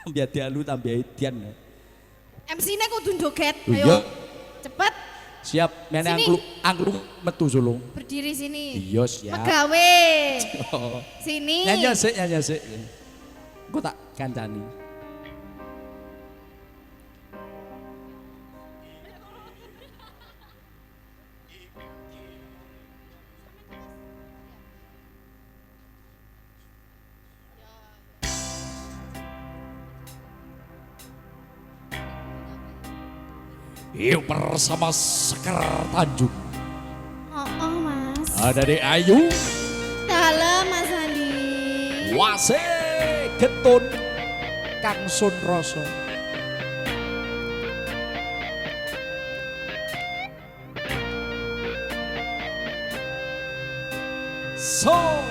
Biar dialu tambah edian. MC-ne kudu joget. Iya. Ayo. Cepet. Siap, nenek Sini. angklung metu sulung. Berdiri sini. Iya siap. Pegawe. Oh. Sini. Nyanyi sik. Engko tak kancani. Yuk bersama Sekar Tanjung. Oh, Mas. Ada di Ayu, Dalam Mas Andi. Wase, Getun, Kang Sun Roso. So,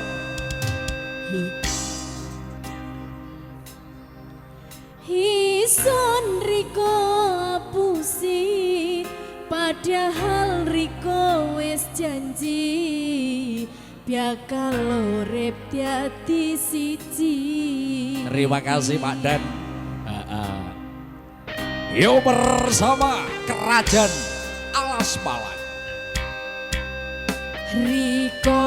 Hison Riko pusi, padahal Riko wis janji bakal urip dadi siji. terima kasih Pak Dan. Yuk bersama Kerajaan Alas Malang. Riko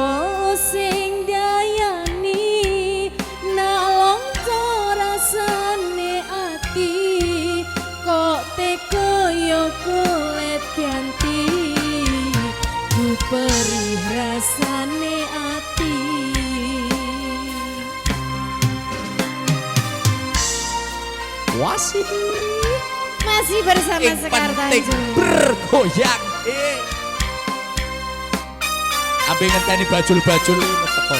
sing dayani nalong rasane ati kok teko yo kulit ganti ku perih rasane ati. Wasih Masih bersama yang Sekar penting Tanjung. bergoyang. Ambil ngenteni bajul-bajul ini teko.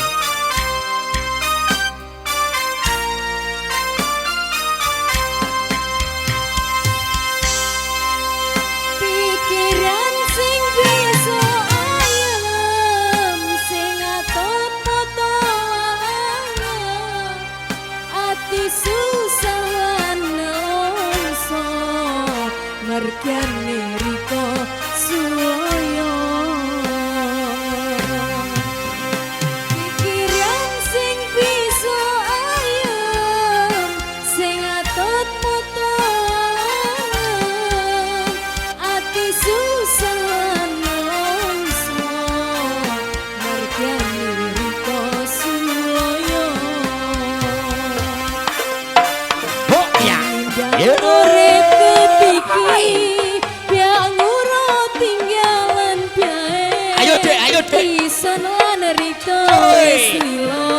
Pikiran sing bisa ayem sing atot foto ati susah lan nelongso mergane Riko Suloyo. Pikiran sing bisa ayem sing atot foto ati susah lan nelongso mergane Riko Suloyo. Oh ya. Indah urip kepiki biang urut tinggalan biae. Ayo, Dek, ayo, Dek. Pisan lan Riko Oi. wis lilo.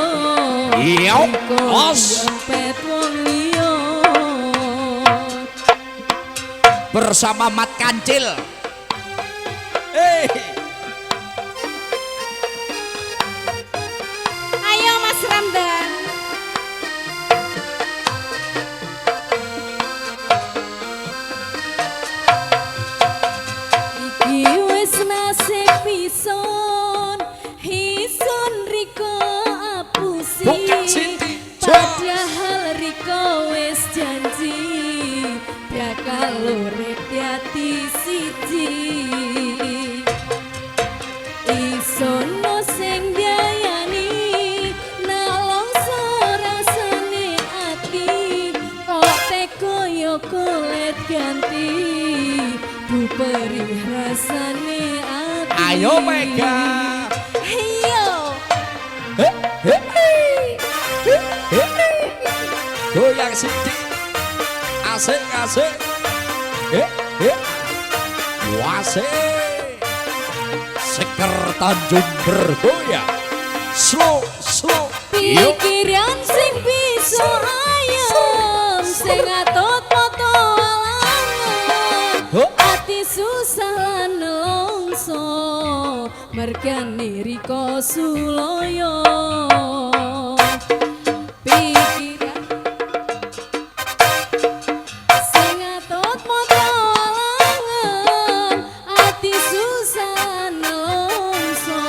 Iya, Riko os. diempet wong liya. Bersama Mat Kancil. Ayo Mas Ramdan. Iki wis nasib pison, hison Riko apusi. Bukan Siti. Padahal Riko wis janji bakal urip dadi siji. Isono sing diayani nalongso rasane ati kok teko yo kulit ganti bu perih rasane ati. Ayo, Mega. Ayo. Goyang Siti. Asik. Wasik. Sekar Tanjung bergoyang. Slow. Yuk. Pikiran sing bisa ayem sing atot foto alangan ati susah lan nelongso mergane Riko Suloyo. Pikiran sing atot foto alangan ati susah lan nelongso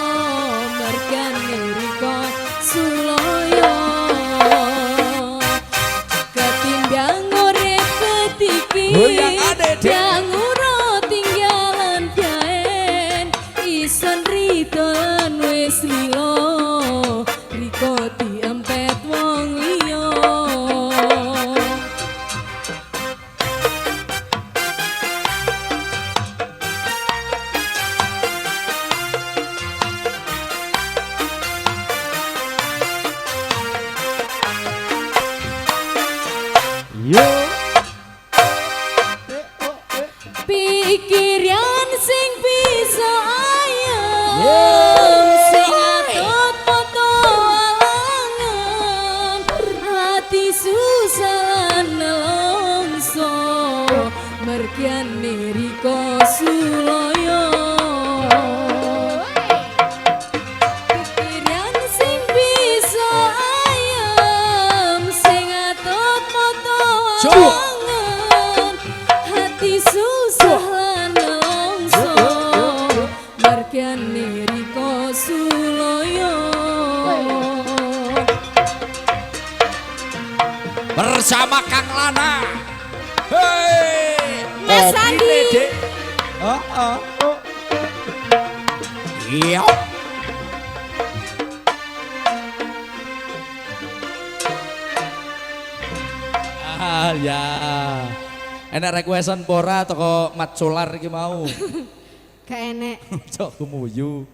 mergane Riko Suloyo. Ketimbang urip ketiki Goyang ade, Dek. yang urut tinggalan biaen ison rito lan wis lilo Riko diempet wong liya. Yo. Pikiran sing bisa ayem Yeay. sing atut foto alangan hati susah nelongso merkian niriko suloyo pikiran sing bisa ayem sing atut foto alangan hati susah lan nelongso merkian niriko suloyo Bersama Kang Lana. Hei, Mas kopi Andi. Dede. Iya. Ah ya. Enak requestan pora toko Mat Solar iki mau. gak enek Cok kumuyu.